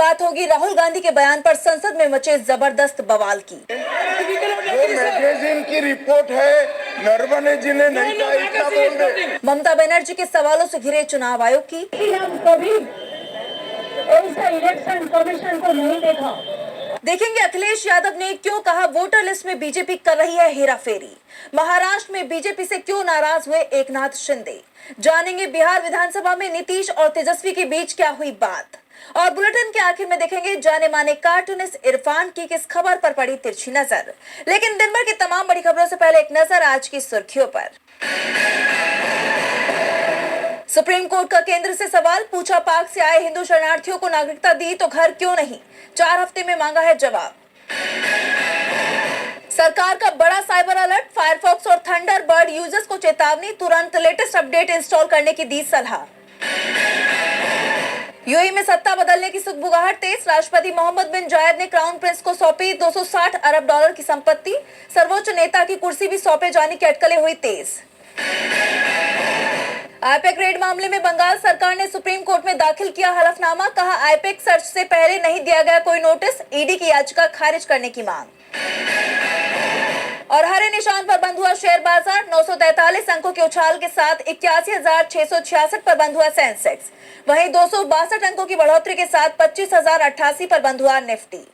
बात होगी राहुल गांधी के बयान पर संसद में मचे जबरदस्त बवाल की। वो मैगजीन की रिपोर्ट है, नरवणे जी ने नहीं कहा, इतना बोल दे। ममता बनर्जी के सवालों से घिरे चुनाव आयोग की हम कभी ऐसा इलेक्शन कमीशन को नहीं देखा। देखेंगे अखिलेश यादव ने क्यों कहा वोटर लिस्ट में बीजेपी कर रही है हेराफेरी। महाराष्ट्र में बीजेपी से क्यों नाराज हुए एकनाथ शिंदे। जानेंगे बिहार विधानसभा में नीतीश और तेजस्वी के बीच क्या हुई बात। और बुलेटिन के आखिर में देखेंगे जाने माने कार्टूनिस्ट इरफान की किस खबर पर पड़ी तिरछी नजर। लेकिन दिन भर की तमाम बड़ी खबरों से पहले एक नजर आज की सुर्खियों पर। सुप्रीम कोर्ट का केंद्र से सवाल पूछा, पाक से आए हिंदू शरणार्थियों को नागरिकता दी तो घर क्यों नहीं, 4 हफ्ते में मांगा है जवाब। सरकार का बड़ा साइबर अलर्ट, फायरफॉक्स और थंडरबर्ड यूजर्स को चेतावनी, तुरंत लेटेस्ट अपडेट इंस्टॉल करने की दी सलाह। यूएई में सत्ता बदलने की सुगबुगाहट तेज, राष्ट्रपति मोहम्मद बिन जायद ने क्राउन प्रिंस को सौंपी 260 अरब डॉलर की संपत्ति, सर्वोच्च नेता की कुर्सी भी सौंपे जाने की अटकलें हुई तेज। आईपैक रेड मामले में बंगाल सरकार ने सुप्रीम कोर्ट में दाखिल किया हलफनामा, कहा आईपैक सर्च से पहले नहीं दिया गया कोई नोटिस, ईडी की याचिका खारिज करने की मांग। और हरे निशान पर बंद हुआ शेयर बाजार, 943 अंकों के उछाल के साथ 81,666 पर बंद हुआ सेंसेक्स, वहीं 262 अंकों की बढ़ोतरी के साथ 25,088 पर बंद हुआ निफ्टी।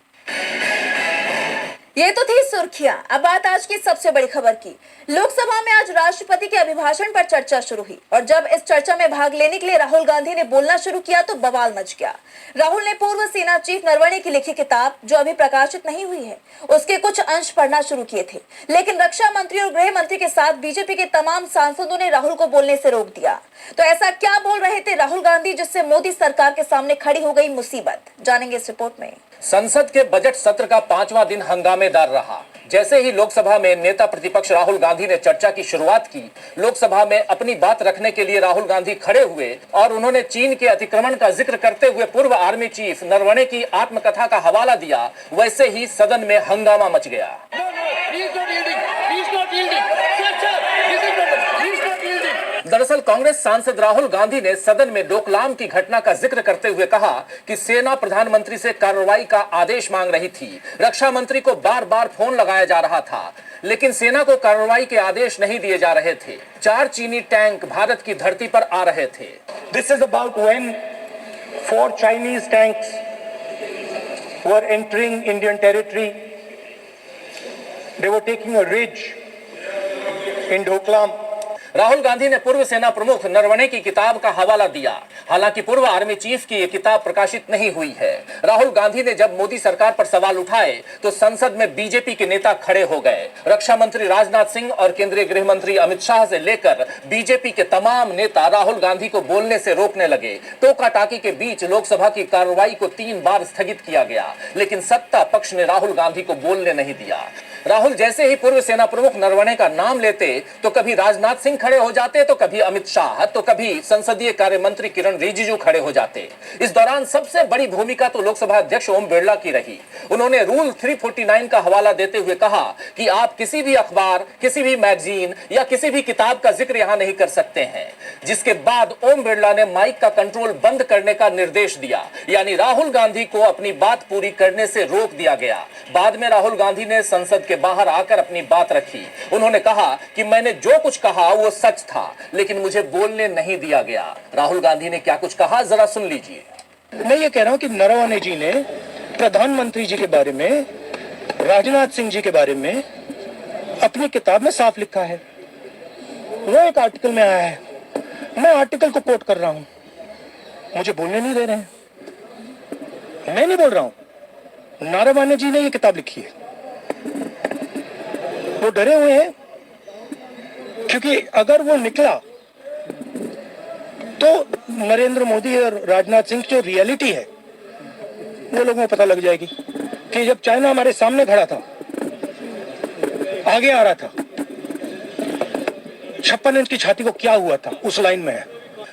ये तो थी सुर्खियां। अब बात आज की सबसे बड़ी खबर की। लोकसभा में आज राष्ट्रपति के अभिभाषण पर चर्चा शुरू हुई और जब इस चर्चा में भाग लेने के लिए राहुल गांधी ने बोलना शुरू किया तो बवाल मच गया। राहुल ने पूर्व सेना चीफ नरवणे की लिखी किताब जो अभी प्रकाशित नहीं हुई है उसके कुछ अंश पढ़ना शुरू किए थे, लेकिन रक्षा मंत्री और गृह मंत्री के साथ बीजेपी के तमाम सांसदों ने राहुल को बोलने से रोक दिया। तो ऐसा क्या बोल रहे थे राहुल गांधी जिससे मोदी सरकार के सामने खड़ी हो गई मुसीबत, जानेंगे इस रिपोर्ट में। संसद के बजट सत्र का 5वां दिन हंगामेदार रहा। जैसे ही लोकसभा में नेता प्रतिपक्ष राहुल गांधी ने चर्चा की शुरुआत की, लोकसभा में अपनी बात रखने के लिए राहुल गांधी खड़े हुए और उन्होंने चीन के अतिक्रमण का जिक्र करते हुए पूर्व आर्मी चीफ नरवणे की आत्मकथा का हवाला दिया। वैसे ही सदन में हंगामा मच गया। दरअसल कांग्रेस सांसद राहुल गांधी ने सदन में डोकलाम की घटना का जिक्र करते हुए कहा कि सेना प्रधानमंत्री से कार्रवाई का आदेश मांग रही थी। रक्षा मंत्री को बार बार फोन लगाया जा रहा था, लेकिन सेना को कार्रवाई के आदेश नहीं दिए जा रहे थे। 4 चीनी टैंक भारत की धरती पर आ रहे थे। This is about when 4 Chinese tanks were entering Indian territory. They were taking a ridge in Doklam. Rahul Gandhi ने पूर्व सेना प्रमुख नरवणे की किताब का हवाला दिया। हालांकि पूर्व आर्मी चीफ की यह किताब प्रकाशित नहीं हुई है। राहुल गांधी ने जब मोदी सरकार पर सवाल उठाए तो संसद में बीजेपी के नेता खड़े हो गए। रक्षा मंत्री राजनाथ सिंह और केंद्रीय गृह मंत्री अमित शाह से लेकर बीजेपी के तमाम नेता राहुल गांधी को बोलने से रोकने लगे। टोका टाकी के बीच लोकसभा की कार्रवाई को 3 बार स्थगित किया गया, लेकिन सत्ता पक्ष ने राहुल गांधी को बोलने नहीं दिया। राहुल जैसे ही पूर्व सेना प्रमुख नरवणे का नाम लेते तो कभी राजनाथ सिंह खड़े हो जाते, तो कभी अमित शाह, तो कभी संसदीय कार्य मंत्री किरण रिजिजू खड़े हो जाते। इस दौरान सबसे बड़ी भूमिका तो लोकसभा अध्यक्ष ओम बिरला की रही। उन्होंने रूल 349 का हवाला देते हुए कहा कि आप किसी भी अखबार, किसी भी मैगजीन या किसी भी किताब का जिक्र यहां नहीं कर सकते हैं, जिसके बाद ओम बिरला ने माइक का कंट्रोल बंद करने का निर्देश दिया, यानी राहुल गांधी को अपनी बात पूरी करने से रोक दिया गया। बाद में राहुल गांधी ने संसद के बाहर आकर अपनी बात रखी। उन्होंने कहा कि मैंने जो कुछ कहा वो सच था, लेकिन मुझे बोलने नहीं दिया गया। राहुल गांधी ने क्या कुछ कहा, जरा सुन लीजिए। मैं ये कह रहा हूं कि नरवणे जी ने प्रधानमंत्री जी के बारे में, राजनाथ सिंह जी के बारे में अपनी किताब में साफ लिखा है। वो एक आर्टिकल में आया है, मैं आर्टिकल को कोट कर रहा हूं, मुझे बोलने नहीं दे रहे हैं। मैं नहीं बोल रहा हूं, नरवणे जी ने ये किताब लिखी है। वो डरे हुए हैं क्योंकि अगर वो निकला तो नरेंद्र मोदी और राजनाथ सिंह जो रियलिटी है वो लोगों को पता लग जाएगी कि जब चाइना हमारे सामने खड़ा था, आगे आ रहा था, 56 इंच की छाती को क्या हुआ था, उस लाइन में है।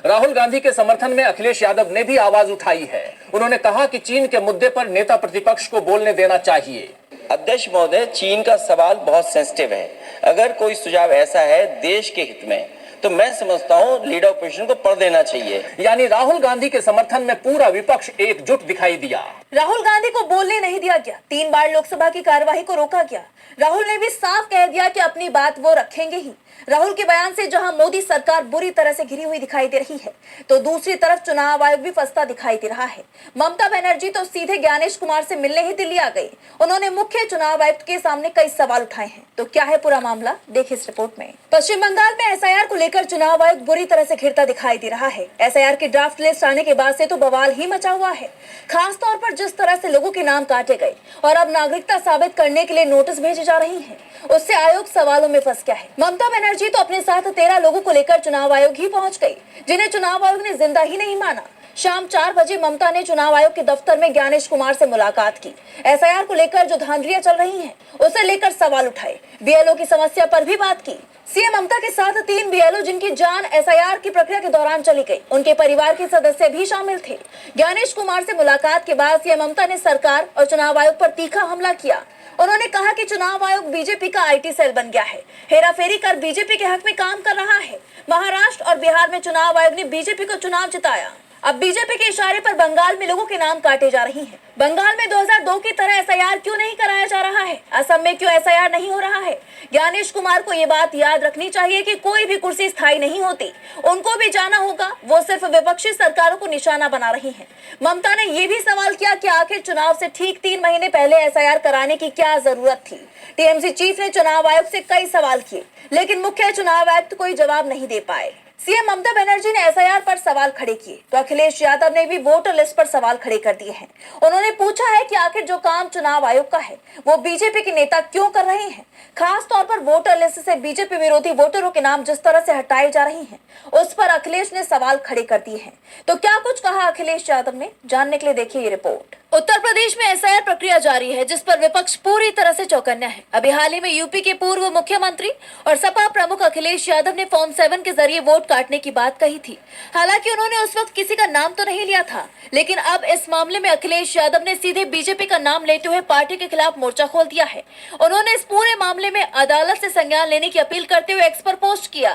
राहुल गांधी के समर्थन में अखिलेश यादव ने भी आवाज उठाई है। उन्होंने कहा कि चीन के मुद्दे पर नेता प्रतिपक्ष को बोलने देना चाहिए। अध्यक्ष महोदय, चीन का सवाल बहुत सेंसिटिव है। अगर कोई सुझाव ऐसा है देश के हित में तो मैं समझता हूँ लीडर ऑपोजिशन को पढ़ देना चाहिए। यानी राहुल गांधी के समर्थन में पूरा विपक्ष एकजुट दिखाई दिया। राहुल गांधी को बोलने नहीं दिया गया, 3 बार लोकसभा की कार्यवाही को रोका गया। राहुल ने भी साफ कह दिया कि अपनी बात वो रखेंगे ही। राहुल के बयान से जहां मोदी सरकार बुरी तरह से घिरी हुई दिखाई दे रही है, तो दूसरी तरफ चुनाव आयोग भी फंसता दिखाई दे रहा है। ममता बनर्जी तो सीधे ज्ञानेश कुमार से मिलने ही दिल्ली आ गई। उन्होंने मुख्य चुनाव आयुक्त के सामने कई सवाल उठाए हैं। तो क्या है पूरा मामला, देखिए इस रिपोर्ट में। पश्चिम बंगाल में एसआईआर को लेकर चुनाव आयोग बुरी तरह से घिरता दिखाई दे रहा है। एसआईआर की ड्राफ्ट लिस्ट आने के बाद से तो बवाल ही मचा हुआ है। खास तौर पर जिस तरह से लोगों के नाम काटे गए और अब नागरिकता साबित करने के लिए नोटिस भेजे जा रही हैं, उससे आयोग सवालों में फंस गया है। ममता बनर्जी तो अपने साथ 13 लोगों को लेकर चुनाव आयोग ही पहुंच गई, जिन्हें चुनाव आयोग ने जिंदा ही नहीं माना। शाम 4 बजे ममता ने चुनाव आयोग के दफ्तर में ज्ञानेश कुमार से मुलाकात की। एसआईआर को लेकर जो धांधलियां चल रही हैं, उसे लेकर सवाल उठाए। बीएलओ की समस्या पर भी बात की। सीएम ममता के साथ 3 बीएलओ जिनकी जान एसआईआर की प्रक्रिया के दौरान चली गई, उनके परिवार के सदस्य भी शामिल थे। ज्ञानेश कुमार से मुलाकात के बाद सीएम ममता ने सरकार और चुनाव आयोग पर तीखा हमला किया। उन्होंने कहा कि चुनाव आयोग बीजेपी का आईटी सेल बन गया है, हेराफेरी कर बीजेपी के हक में काम कर रहा है। महाराष्ट्र और बिहार में चुनाव आयोग ने बीजेपी को चुनाव जिताया। अब बीजेपी के इशारे पर बंगाल में लोगों के नाम काटे जा रही हैं। बंगाल में 2002 की तरह एसआईआर क्यों नहीं कराया जा रहा है? असम में क्यों एसआईआर नहीं हो रहा है? ज्ञानेश कुमार को ये बात याद रखनी चाहिए कि कोई भी कुर्सी स्थायी नहीं होती। उनको भी जाना होगा, वो सिर्फ विपक्षी सरकारों को निशाना बना रही हैं। ममता ने ये भी सवाल किया कि आखिर चुनाव से ठीक 3 महीने पहले एसआईआर कराने की क्या जरूरत थी। टीएमसी चीफ ने चुनाव आयोग से कई सवाल किए, लेकिन मुख्य चुनाव आयुक्त कोई जवाब नहीं दे पाए। सीएम ममता बनर्जी ने एसआईआर पर सवाल खड़े किए, तो अखिलेश यादव ने भी वोटर लिस्ट पर सवाल खड़े कर दिए हैं। उन्होंने पूछा है कि आखिर जो काम चुनाव आयोग का है, वो बीजेपी के नेता क्यों कर रहे हैं। खास तौर पर वोटर लिस्ट से बीजेपी विरोधी वोटरों के नाम जिस तरह से हटाए जा रहे हैं, उस पर अखिलेश ने सवाल खड़े कर दिए हैं। तो क्या कुछ कहा अखिलेश यादव ने, जानने के लिए देखिए ये रिपोर्ट। उत्तर प्रदेश में एसआईआर प्रक्रिया जारी है, जिस पर विपक्ष पूरी तरह से चौकन्ना है। अभी हाल ही में यूपी के पूर्व मुख्यमंत्री और सपा प्रमुख अखिलेश यादव ने फॉर्म 7 के जरिए वोट काटने की बात कही थी। हालांकि उन्होंने उस वक्त किसी का नाम तो नहीं लिया था, लेकिन अब इस मामले में अखिलेश यादव ने सीधे बीजेपी का नाम लेते हुए पार्टी के खिलाफ मोर्चा खोल दिया है। उन्होंने इस पूरे मामले में अदालत से संज्ञान लेने की अपील करते हुए एक्स पर पोस्ट किया।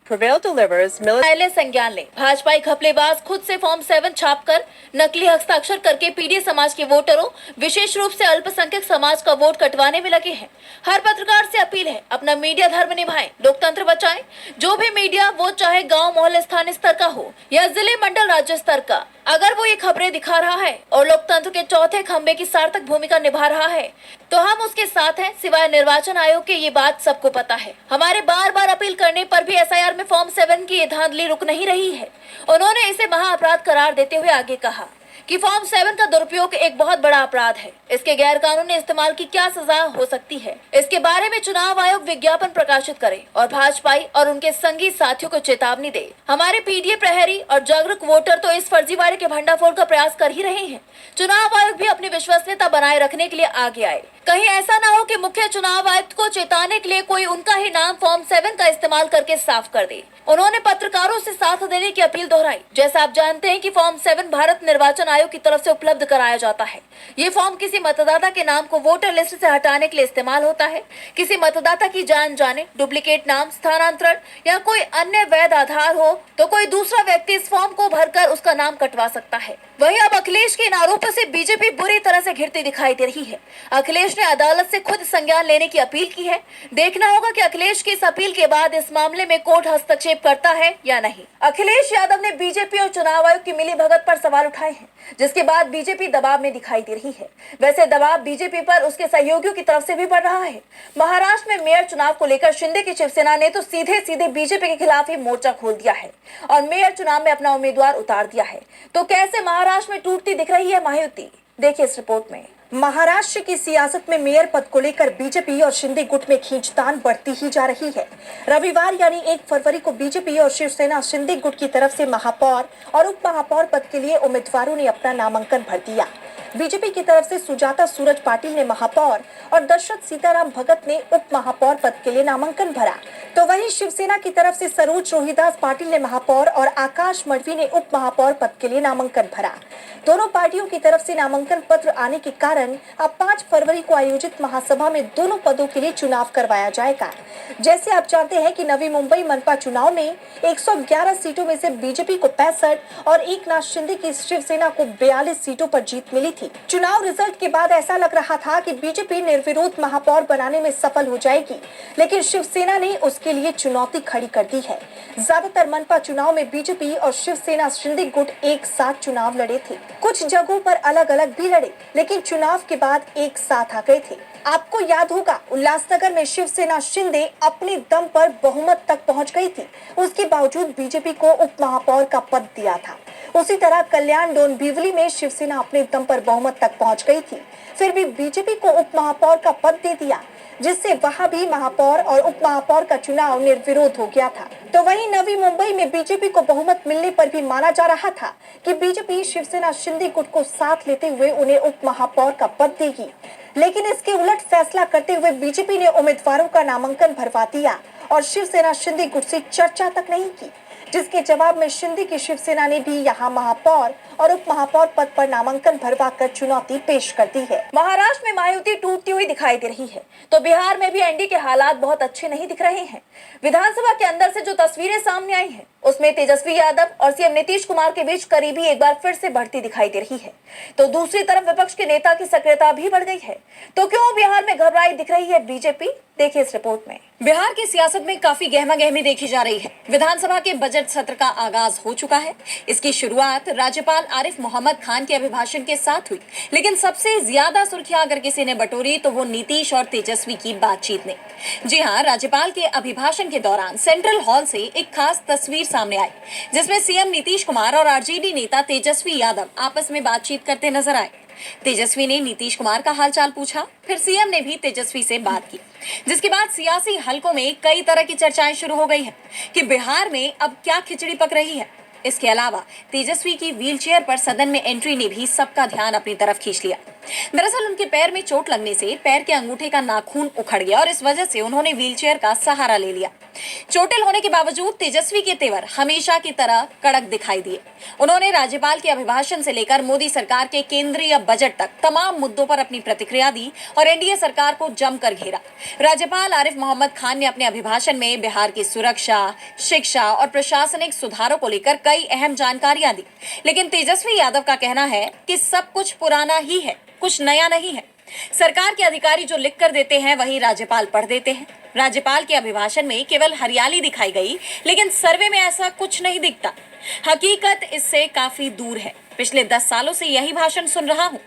न्यायालय संज्ञान ले। भाजपाई घपलेबाज खुद से फॉर्म 7 छापकर नकली हस्ताक्षर करके पीडीए समाज के वोटरों, विशेष रूप से अल्पसंख्यक समाज का वोट कटवाने में लगे हैं। हर पत्रकार से अपील है, अपना मीडिया धर्म निभाएं, लोकतंत्र बचाएं। जो भी मीडिया, वो चाहे गांव, मोहल्ले, स्थानीय स्तर का हो या जिले, मंडल, राज्य स्तर का, अगर वो ये खबरें दिखा रहा है और लोकतंत्र के चौथे खंभे की सार्थक भूमिका निभा रहा है, तो हम उसके साथ हैं। सिवाय निर्वाचन आयोग के ये बात सबको पता है। हमारे बार बार अपील करने पर भी एसआईआर में फॉर्म 7 की ये धांधली रुक नहीं रही है। उन्होंने इसे महाअपराध करार देते हुए आगे कहा कि फॉर्म 7 का दुरुपयोग एक बहुत बड़ा अपराध है। इसके गैर कानूनी इस्तेमाल की क्या सजा हो सकती है, इसके बारे में चुनाव आयोग विज्ञापन प्रकाशित करे और भाजपाई और उनके संगी साथियों को चेतावनी दे। हमारे पीडीए प्रहरी और जागरूक वोटर तो इस फर्जीवाड़े के भंडाफोड़ का प्रयास कर ही रहे हैं। चुनाव आयोग भी अपनी विश्वसनीयता बनाए रखने के लिए आगे आए। कहीं ऐसा ना हो कि मुख्य चुनाव आयुक्त को चेताने के लिए कोई उनका ही नाम फॉर्म 7 का इस्तेमाल करके साफ कर दे। उन्होंने पत्रकारों से साथ देने की अपील दोहराई। जैसा आप जानते हैं कि फॉर्म 7 भारत निर्वाचन आयोग की तरफ से उपलब्ध कराया जाता है। ये फॉर्म किसी मतदाता के नाम को वोटर लिस्ट से हटाने के लिए इस्तेमाल होता है। किसी मतदाता की जान जाने, डुप्लीकेट नाम, स्थानांतरण या कोई अन्य वैध आधार हो तो कोई दूसरा व्यक्ति इस फॉर्म को भरकर उसका नाम कटवा सकता है। वहीं अब अखिलेश के इन आरोपों से बीजेपी बुरी तरह से घिरती दिखाई दे रही है। अखिलेश ने अदालत से खुद संज्ञान लेने की अपील की है। देखना होगा कि अखिलेश की इस अपील के बाद इस मामले में कोर्ट हस्तक्षेप करता है या नहीं। अखिलेश यादव ने बीजेपी और चुनाव आयोग की मिलीभगत पर सवाल उठाए हैं, जिसके बाद बीजेपी दबाव में दिखाई दे रही है। वैसे दबाव बीजेपी पर उसके सहयोगियों की तरफ से भी बढ़ रहा है। महाराष्ट्र में मेयर चुनाव को लेकर शिंदे की शिवसेना ने तो सीधे बीजेपी के खिलाफ ही मोर्चा खोल दिया है और मेयर चुनाव में अपना उम्मीदवार उतार दिया है। तो कैसे महाराष्ट्र में टूटती दिख रही है महायुति, देखिए इस रिपोर्ट में। महाराष्ट्र की सियासत में मेयर पद को लेकर बीजेपी और शिंदे गुट में खींचतान बढ़ती ही जा रही है। रविवार यानी 1 फरवरी को बीजेपी और शिवसेना शिंदे गुट की तरफ से महापौर और उप महापौर पद के लिए उम्मीदवारों ने अपना नामांकन भर दिया। बीजेपी की तरफ से सुजाता सूरज पाटिल ने महापौर और दशरथ सीताराम भगत ने उप महापौर पद के लिए नामांकन भरा। तो वहीं शिवसेना की तरफ से सरोज रोहिदास पाटिल ने महापौर और आकाश मडवी ने उप महापौर पद के लिए नामांकन भरा। दोनों पार्टियों की तरफ से नामांकन पत्र आने के कारण अब 5 फरवरी को आयोजित महासभा में दोनों पदों के लिए चुनाव करवाया जाएगा। जैसे आप जानते हैं कि नवी मुंबई मनपा चुनाव में 111 सीटों में से बीजेपी को 65 और एकनाथ शिंदे की शिवसेना को 42 सीटों पर जीत मिली थी। चुनाव रिजल्ट के बाद ऐसा लग रहा था कि बीजेपी निर्विरोध महापौर बनाने में सफल हो जाएगी, लेकिन शिवसेना ने उसके लिए चुनौती खड़ी कर दी है। ज्यादातर मनपा चुनाव में बीजेपी और शिवसेना शिंदे गुट एक साथ चुनाव लड़े थे। कुछ जगहों पर अलग अलग भी लड़े, लेकिन चुनाव के बाद एक साथ आ गए थे। आपको याद होगा, उल्लासनगर में शिवसेना शिंदे अपने दम पर बहुमत तक पहुंच गई थी। उसके बावजूद बीजेपी को उप महापौर का पद दिया था। उसी तरह कल्याण डोंबिवली में शिवसेना अपने दम पर बहुमत तक पहुंच गई थी, फिर भी बीजेपी को उप महापौर का पद दे दिया, जिससे वहां भी महापौर और उप महापौर का चुनाव निर्विरोध हो गया था। तो वहीं नवी मुंबई में बीजेपी को बहुमत मिलने पर भी माना जा रहा था कि बीजेपी शिवसेना शिंदे गुट को साथ लेते हुए उन्हें उप महापौर का पद देगी, लेकिन इसके उलट फैसला करते हुए बीजेपी ने उम्मीदवारों का नामांकन भरवा दिया और शिवसेना शिंदे गुट से चर्चा तक नहीं की, जिसके जवाब में शिंदे की शिवसेना ने भी यहां महापौर और उप महापौर पद पर नामांकन भरवा कर चुनौती पेश कर दी है। महाराष्ट्र में महायुति टूटती हुई दिखाई दे रही है, तो बिहार में भी एनडीए के हालात बहुत अच्छे नहीं दिख रहे हैं। विधानसभा के अंदर से जो तस्वीरें सामने आई हैं, उसमें तेजस्वी यादव और सीएम नीतीश कुमार के बीच करीबी एक बार फिर से बढ़ती दिखाई दे रही है, तो दूसरी तरफ विपक्ष के नेता की सक्रियता भी बढ़ गई है। तो क्यों बिहार में घबराई दिख रही है बीजेपी, देखिए इस रिपोर्ट में। बिहार की सियासत में काफी गहमा गहमी देखी जा रही है। विधानसभा के बजट सत्र का आगाज हो चुका है। इसकी शुरुआत राज्यपाल आरिफ मोहम्मद खान के अभिभाषण के साथ हुई, लेकिन सबसे ज्यादा सुर्खियां अगर किसी ने बटोरी तो वो नीतीश और तेजस्वी की बातचीत ने। जी हाँ, राज्यपाल के अभिभाषण के दौरान सेंट्रल हॉल से एक खास तस्वीर सामने आई, जिसमें सीएम नीतीश कुमार और आरजेडी नेता तेजस्वी यादव आपस में बातचीत करते नजर आए। तेजस्वी ने नीतीश कुमार का हालचाल पूछा, फिर सीएम ने भी तेजस्वी से बात की, जिसके बाद सियासी हलकों में कई तरह की चर्चाएं शुरू हो गई हैं कि बिहार में अब क्या खिचड़ी पक रही है। इसके अलावा तेजस्वी की व्हीलचेयर पर सदन में एंट्री ने भी सबका ध्यान अपनी तरफ खींच लिया। दरअसल उनके पैर में चोट लगने से पैर के अंगूठे का नाखून उखड़ गया और इस वजह से उन्होंने व्हीलचेयर का सहारा ले लिया। चोटिल होने के बावजूद तेजस्वी के तेवर हमेशा की तरह कड़क दिखाई दिए। उन्होंने राज्यपाल के अभिभाषण से लेकर मोदी सरकार के केंद्रीय बजट तक तमाम मुद्दों पर अपनी प्रतिक्रिया दी और एनडीए सरकार को जमकर घेरा। राज्यपाल आरिफ मोहम्मद खान ने अपने अभिभाषण में बिहार की सुरक्षा, शिक्षा और प्रशासनिक सुधारों को लेकर कई अहम जानकारियां दी, लेकिन तेजस्वी यादव का कहना है कि सब कुछ पुराना ही है, कुछ नया नहीं है। सरकार के अधिकारी जो लिख कर देते हैं वही राज्यपाल पढ़ देते हैं। राज्यपाल के अभिभाषण में केवल हरियाली दिखाई गई, लेकिन सर्वे में ऐसा कुछ नहीं दिखता। हकीकत इससे काफी दूर है। पिछले 10 सालों से यही भाषण सुन रहा हूँ।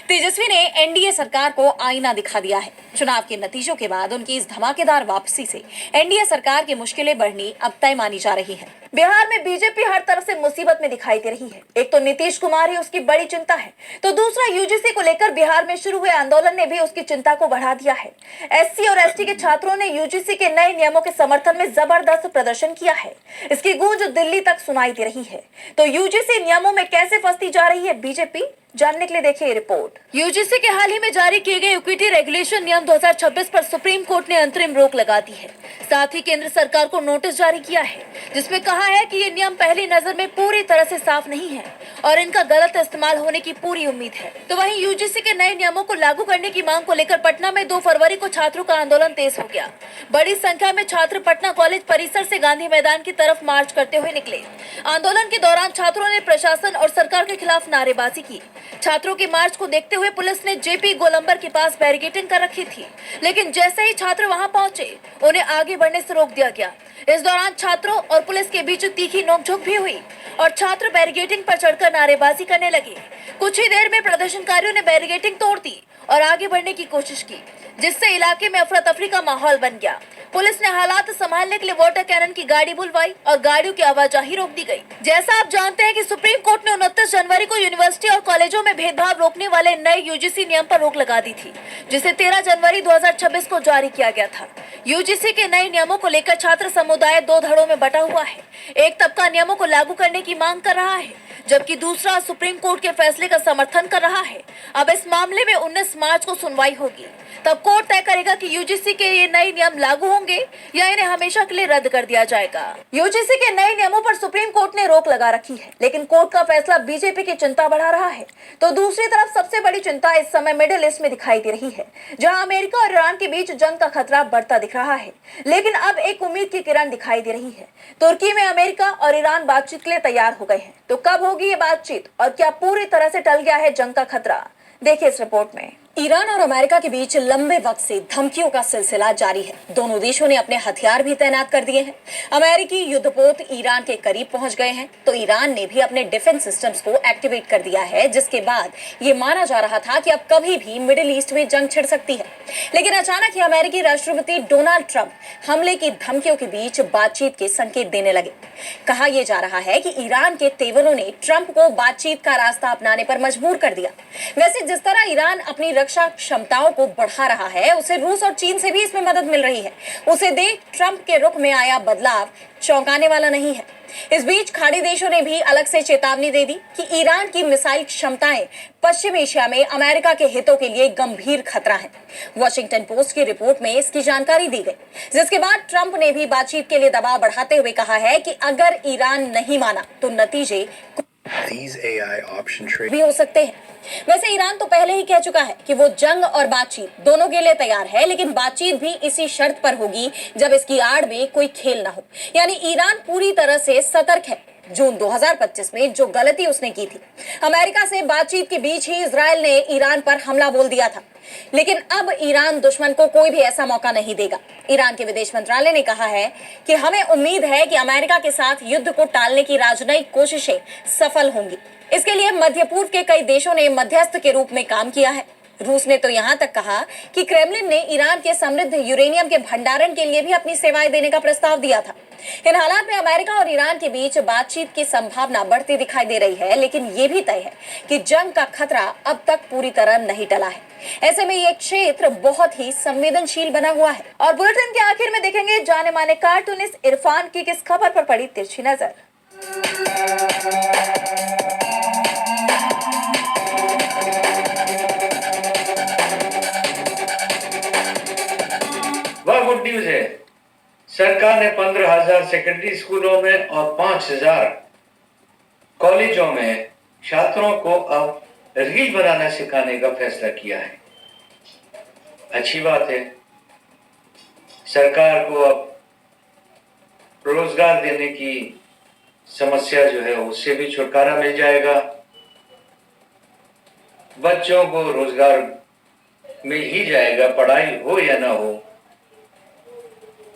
तेजस्वी ने एनडीए सरकार को आईना दिखा दिया है। चुनाव के नतीजों के बाद उनकी इस धमाकेदार वापसी से एनडीए सरकार की मुश्किलें बढ़नी अब तय मानी जा रही है। बिहार में बीजेपी हर तरफ से मुसीबत में दिखाई दे रही है। एक तो नीतीश कुमार ही उसकी बड़ी चिंता है, तो दूसरा यूजीसी को लेकर बिहार में शुरू हुए आंदोलन ने भी उसकी चिंता को बढ़ा दिया है। एससी और एसटी के छात्रों ने यूजीसी के नए नियमों के समर्थन में जबरदस्त प्रदर्शन किया है। इसकी गूंज दिल्ली तक सुनाई दे रही है। तो यूजीसी नियमों में कैसे फंसती जा रही है बीजेपी, जानने के लिए देखिए रिपोर्ट। यूजीसी के हाल ही में जारी किए गए इक्विटी रेगुलेशन नियम 2026 पर सुप्रीम कोर्ट ने अंतरिम रोक लगा दी है। साथ ही केंद्र सरकार को नोटिस जारी किया है, जिसमें कहा है कि ये नियम पहली नजर में पूरी तरह से साफ नहीं है और इनका गलत इस्तेमाल होने की पूरी उम्मीद है। तो वहीं यूजीसी के नए नियमों को लागू करने की मांग को लेकर पटना में 2 फरवरी को छात्रों का आंदोलन तेज हो गया। बड़ी संख्या में छात्र पटना कॉलेज परिसर से गांधी मैदान की तरफ मार्च करते हुए निकले। आंदोलन के दौरान छात्रों ने प्रशासन और सरकार के खिलाफ नारेबाजी की। छात्रों के मार्च को देखते हुए पुलिस ने जेपी गोलंबर के पास बैरिकेडिंग कर रखी थी, लेकिन जैसे ही छात्र वहां पहुंचे उन्हें आगे बढ़ने से रोक दिया गया। इस दौरान छात्रों और पुलिस के बीच तीखी नोकझोंक भी हुई और छात्र बैरिकेडिंग पर चढ़कर नारेबाजी करने लगे। कुछ ही देर में प्रदर्शनकारियों ने बैरिकेडिंग तोड़ दी और आगे बढ़ने की कोशिश की, जिससे इलाके में अफरा तफरी का माहौल बन गया। पुलिस ने हालात संभालने के लिए वाटर कैनन की गाड़ी बुलवाई और गाड़ियों की आवाजाही रोक दी गई। जैसा आप जानते हैं कि सुप्रीम कोर्ट ने 29 जनवरी को यूनिवर्सिटी और कॉलेजों में भेदभाव रोकने वाले नए यूजीसी नियम पर रोक लगा दी थी, जिसे 13 जनवरी 2026 को जारी किया गया था। यूजीसी के नए नियमों को लेकर छात्र समुदाय 2 धड़ों में बटा हुआ है। एक तबका नियमों को लागू करने की मांग कर रहा है, जबकि दूसरा सुप्रीम कोर्ट के फैसले का समर्थन कर रहा है। अब इस मामले में 19 मार्च को सुनवाई होगी, तब कोर्ट तय करेगा कि यूजीसी के ये नए नियम लागू होंगे या इन्हें हमेशा के लिए रद्द कर दिया जाएगा। यूजीसी के नए नियमों पर सुप्रीम कोर्ट ने रोक लगा रखी है, लेकिन कोर्ट का फैसला बीजेपी की चिंता बढ़ा रहा है। तो दूसरी तरफ सबसे बड़ी चिंता इस समय मिडिल ईस्ट में दिखाई दे रही है, जहां अमेरिका और ईरान के बीच जंग का खतरा बढ़ता दिख रहा है। लेकिन अब एक उम्मीद की किरण दिखाई दे रही है। तुर्की में अमेरिका और ईरान बातचीत के लिए तैयार हो गए हैं। तो कब होगी ये बातचीत और क्या पूरी तरह से टल गया है जंग का खतरा? देखिए इस रिपोर्ट में। ईरान और अमेरिका के बीच लंबे वक्त से धमकियों का सिलसिला जारी है। दोनों देशों ने अपने हथियार भी तैनात कर दिए हैं। अमेरिकी युद्धपोत ईरान के करीब पहुंच गए हैं, तो ईरान ने भी अपने डिफेंस सिस्टम्स को एक्टिवेट कर दिया है, जिसके बाद ये माना जा रहा था कि अब कभी भी मिडिल ईस्ट में जंग छिड़ सकती है। लेकिन अचानक ही अमेरिकी राष्ट्रपति डोनाल्ड ट्रंप हमले की धमकियों के बीच बातचीत के संकेत देने लगे। कहा यह जा रहा है कि ईरान के तेवरों ने ट्रंप को बातचीत का रास्ता अपनाने पर मजबूर कर दिया। वैसे जिस तरह ईरान अपनी रक्षा क्षमताओं को बढ़ा रहा है, उसे रूस और चीन से भी इसमें मदद मिल रही है। उसे देख ट्रंप के रुख में आया बदलाव चौंकाने वाला नहीं है। इस बीच खाड़ी देशों ने भी अलग से चेतावनी दे दी कि ईरान की मिसाइल क्षमताएं पश्चिम एशिया में अमेरिका के हितों के लिए गंभीर खतरा है। वॉशिंगटन पोस्ट की रिपोर्ट में इसकी जानकारी दी गई, जिसके बाद ट्रंप ने भी बातचीत के लिए दबाव बढ़ाते हुए कहा है कि अगर ईरान नहीं माना तो नतीजे भी हो सकते हैं। वैसे ईरान तो पहले ही कह चुका है कि वो जंग और बातचीत दोनों के लिए तैयार है, लेकिन बातचीत भी इसी शर्त पर होगी जब इसकी आड़ में कोई खेल ना हो। यानी ईरान पूरी तरह से सतर्क है। जून 2025 में जो गलती उसने की थी, अमेरिका से बातचीत के बीच ही इजराइल ने ईरान पर हमला बोल दिया था। लेकिन अब ईरान दुश्मन को कोई भी ऐसा मौका नहीं देगा। ईरान के विदेश मंत्रालय ने कहा है कि हमें उम्मीद है कि अमेरिका के साथ युद्ध को टालने की राजनयिक कोशिशें सफल होंगी। इसके लिए मध्य पूर्व के कई देशों ने मध्यस्थ के रूप में काम किया है। रूस ने तो यहां तक कहा कि क्रेमलिन ने ईरान के समृद्ध यूरेनियम के भंडारण के लिए भी अपनी सेवाएं देने का प्रस्ताव दिया था। इन हालात में अमेरिका और ईरान के बीच बातचीत की संभावना बढ़ती दिखाई दे रही है, लेकिन ये भी तय है कि जंग का खतरा अब तक पूरी तरह नहीं टला है। ऐसे में ये क्षेत्र बहुत ही संवेदनशील बना हुआ है। और बुलेटिन के आखिर में देखेंगे जाने माने कार्टूनिस्ट इरफान की किस खबर पर पड़ी तिरछी नजर। वह गुड न्यूज है। सरकार ने 15,000 सेकेंडरी स्कूलों में और 5,000 कॉलेजों में छात्रों को अब रील बनाना सिखाने का फैसला किया है। अच्छी बात है। सरकार को अब रोजगार देने की समस्या जो है उससे भी छुटकारा मिल जाएगा। बच्चों को रोजगार मिल ही जाएगा, पढ़ाई हो या ना हो।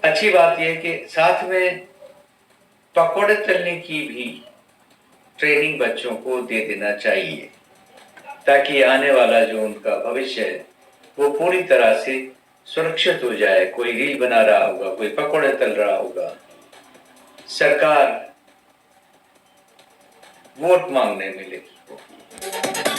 अच्छी बात यह कि साथ में पकौड़े तलने की भी ट्रेनिंग बच्चों को दे देना चाहिए, ताकि आने वाला जो उनका भविष्य है वो पूरी तरह से सुरक्षित हो जाए। कोई रील बना रहा होगा, कोई पकौड़े तल रहा होगा, सरकार वोट मांगने मिलेगी।